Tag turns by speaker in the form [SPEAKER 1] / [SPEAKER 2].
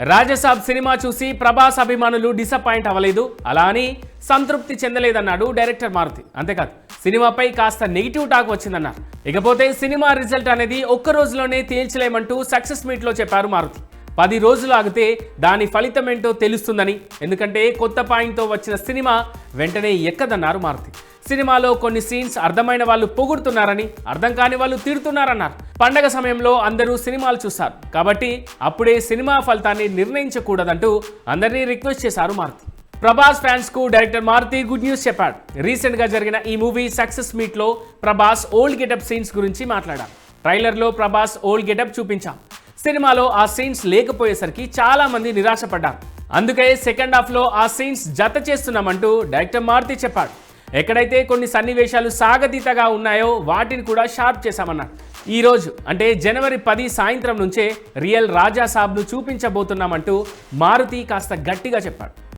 [SPEAKER 1] Raja Saab cinema చూసి ప్రభాస్ అభిమానులు disappoint అవ్వలేదు, అలా అని సంతృప్తి చెందలేదన్నాడు డైరెక్టర్ మారుతి. అంతేకాదు సినిమాపై కాస్త నెగిటివ్ టాక్ వచ్చిందన్నారు. ఇకపోతే సినిమా రిజల్ట్ అనేది ఒక్క రోజులోనే తేల్చలేమంటూ సక్సెస్ మీట్లో చెప్పారు మారుతి. 10 రోజులు ఆగితే దాని ఫలితం ఏంటో తెలుస్తుందని, ఎందుకంటే కొత్త పాయింట్తో వచ్చిన సినిమా వెంటనే ఎక్కదన్నారు మారుతి. సినిమాలో కొన్ని సీన్స్ అర్థమైన వాళ్ళు పొగుడుతున్నారని, అర్థం కాని వాళ్ళు తిడుతున్నారన్నారు. పండగ సమయంలో అందరూ సినిమాలు చూస్తారు కాబట్టి అప్పుడే సినిమా ఫలితాన్ని నిర్ణయించకూడదంటూ అందరినీ రిక్వెస్ట్ చేశారు మారుతి. ప్రభాస్ ఫ్యాన్స్ కు డైరెక్టర్ మారుతి గుడ్ న్యూస్ చెప్పాడు. రీసెంట్ గా జరిగిన ఈ మూవీ సక్సెస్ మీట్ లో ప్రభాస్ ఓల్డ్ గెటప్ సీన్స్ గురించి మాట్లాడారు. ట్రైలర్ లో ప్రభాస్ ఓల్డ్ గెటప్ చూపించాం. సినిమాలో ఆ సీన్స్ లేకపోయేసరికి చాలా మంది నిరాశపడ్డారు. అందుకే సెకండ్ హాఫ్ లో ఆ సీన్స్ జత చేస్తున్నామంటూ డైరెక్టర్ మారుతి చెప్పాడు. ఎక్కడైతే కొన్ని సన్నివేశాలు సాగతీతగా ఉన్నాయో వాటిని కూడా షార్ప్ చేశామన్నారు. ఈ రోజు అంటే జనవరి 10 సాయంత్రం నుంచే రియల్ రాజా సాబ్ను చూపించబోతున్నామంటూ మారుతి కాస్త గట్టిగా చెప్పాడు.